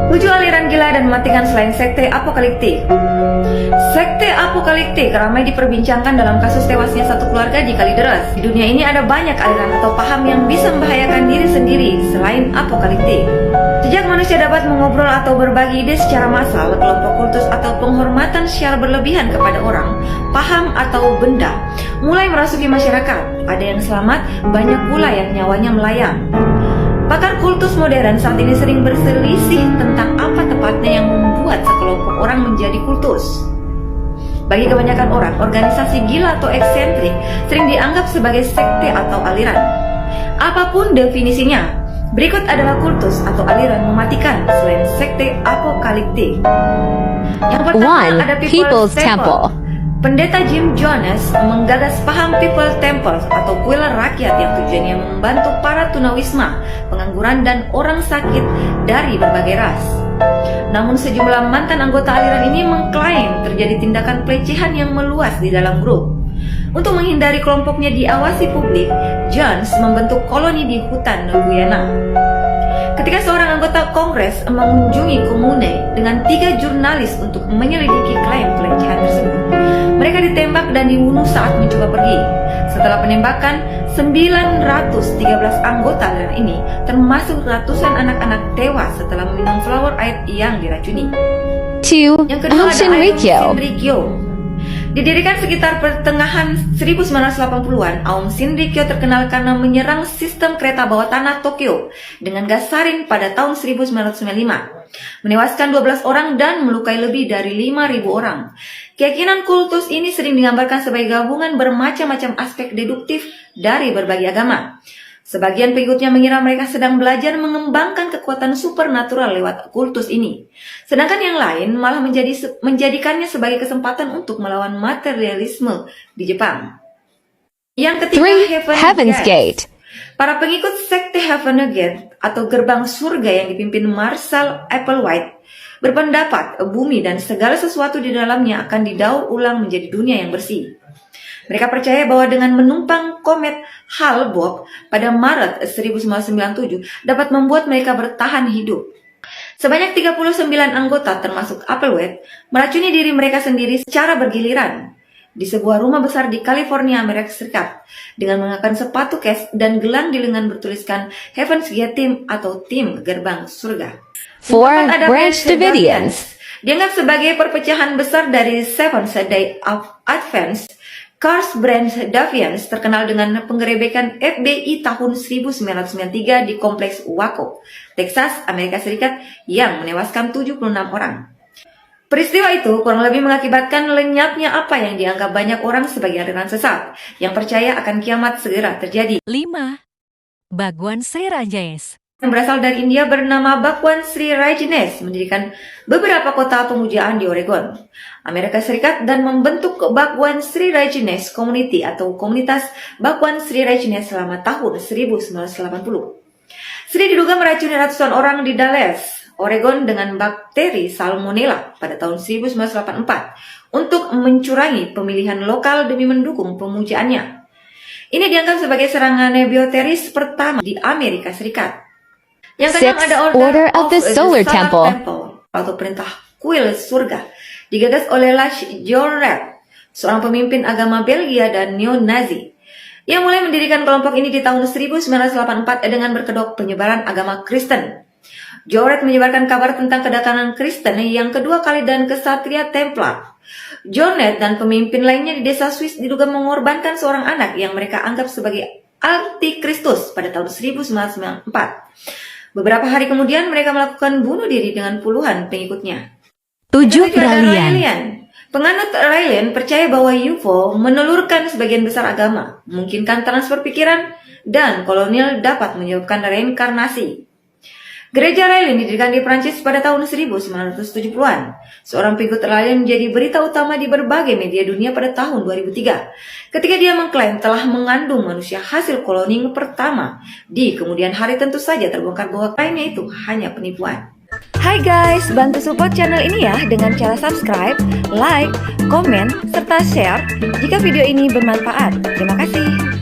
7 aliran gila dan mematikan selain sekte apokaliptik. Sekte apokaliptik ramai diperbincangkan dalam kasus tewasnya satu keluarga di Kalideres. Di dunia ini ada banyak aliran atau paham yang bisa membahayakan diri sendiri selain apokaliptik. Sejak manusia dapat mengobrol atau berbagi ide secara massal, kelompok kultus atau penghormatan secara berlebihan kepada orang, paham atau benda mulai merasuki masyarakat. Ada yang selamat, banyak pula yang nyawanya melayang. Pakar kultus modern saat ini sering berselisih tentang apa tepatnya yang membuat sekelompok orang menjadi kultus. Bagi kebanyakan orang, organisasi gila atau eksentrik sering dianggap sebagai sekte atau aliran. Apapun definisinya, berikut adalah kultus atau aliran mematikan selain sekte apokaliptik. Yang pertama ada People's Temple. Pendeta Jim Jones menggagas paham People Temple atau kuil rakyat yang tujuannya membantu para tunawisma, pengangguran, dan orang sakit dari berbagai ras. Namun sejumlah mantan anggota aliran ini mengklaim terjadi tindakan pelecehan yang meluas di dalam grup. Untuk menghindari kelompoknya diawasi publik, Jones membentuk koloni di hutan Guyana. Ketika seorang anggota Kongres mengunjungi komune dengan 3 jurnalis untuk menyelidiki klaim pelecehan tersebut, mereka ditembak dan dibunuh saat mencoba pergi. Setelah penembakan, 913 anggota aliran ini, termasuk ratusan anak-anak tewas setelah meminum flower aid yang diracuni. Yang kedua ada Aum Shinrikyo. Didirikan sekitar pertengahan 1980-an, Aum Shinrikyo terkenal karena menyerang sistem kereta bawah tanah Tokyo dengan gas sarin pada tahun 1995, menewaskan 12 orang dan melukai lebih dari 5.000 orang. Keyakinan kultus ini sering digambarkan sebagai gabungan bermacam-macam aspek deduktif dari berbagai agama. Sebagian pengikutnya mengira mereka sedang belajar mengembangkan kekuatan supernatural lewat kultus ini. Sedangkan yang lain malah menjadikannya sebagai kesempatan untuk melawan materialisme di Jepang. Yang ketiga, Heaven's Gate. Para pengikut sekte Heaven's Gate atau gerbang surga yang dipimpin Marshall Applewhite berpendapat bumi dan segala sesuatu di dalamnya akan didaur ulang menjadi dunia yang bersih. Mereka percaya bahwa dengan menumpang komet Hale-Bopp pada Maret 1997 dapat membuat mereka bertahan hidup. Sebanyak 39 anggota termasuk Applewhite meracuni diri mereka sendiri secara bergiliran di sebuah rumah besar di California, Amerika Serikat dengan mengenakan sepatu kes dan gelang di lengan bertuliskan Heaven's Gate Team atau tim gerbang surga. 4 Branch Davidians. Dianggap sebagai perpecahan besar dari Seventh-day Adventist. Cars Branch Davidians terkenal dengan penggerebekan FBI tahun 1993 di kompleks Waco, Texas, Amerika Serikat yang menewaskan 76 orang. Peristiwa itu kurang lebih mengakibatkan lenyapnya apa yang dianggap banyak orang sebagai aliran sesat yang percaya akan kiamat segera terjadi. 5. Bhagwan Sri Rajesh. Yang berasal dari India bernama Bhagwan Sri Rajesh mendirikan beberapa kota pemujaan di Oregon, Amerika Serikat dan membentuk Bhagwan Sri Rajesh Community atau komunitas Bhagwan Sri Rajesh selama tahun 1980. Sri diduga meracuni ratusan orang di Dallas, Oregon dengan bakteri Salmonella pada tahun 1984 untuk mencurangi pemilihan lokal demi mendukung pemujaannya. Ini dianggap sebagai serangan bioteris pertama di Amerika Serikat. Yang keenam ada Order of the Solar Temple atau perintah kuil surga, digagas oleh Lach Joret, seorang pemimpin agama Belgia dan neo-Nazi. Ia mulai mendirikan kelompok ini di tahun 1984 dengan berkedok penyebaran agama Kristen. Joret menyebarkan kabar tentang kedatangan Kristen yang kedua kali dan kesatria Templar. Joret dan pemimpin lainnya di desa Swiss diduga mengorbankan seorang anak yang mereka anggap sebagai antikristus pada tahun 1994. Beberapa hari kemudian mereka melakukan bunuh diri dengan puluhan pengikutnya. 7 Raelian. Penganut Raelian percaya bahwa UFO menelurkan sebagian besar agama, memungkinkan transfer pikiran, dan kolonial dapat menyebabkan reinkarnasi. Gereja Raelian didirikan di Prancis pada tahun 1970-an. Seorang pengikut Raelian menjadi berita utama di berbagai media dunia pada tahun 2003. Ketika dia mengklaim telah mengandung manusia hasil cloning pertama. Di kemudian hari tentu saja terbongkar bahwa klaimnya itu hanya penipuan. Hai guys, bantu support channel ini ya dengan cara subscribe, like, komen, serta share jika video ini bermanfaat. Terima kasih.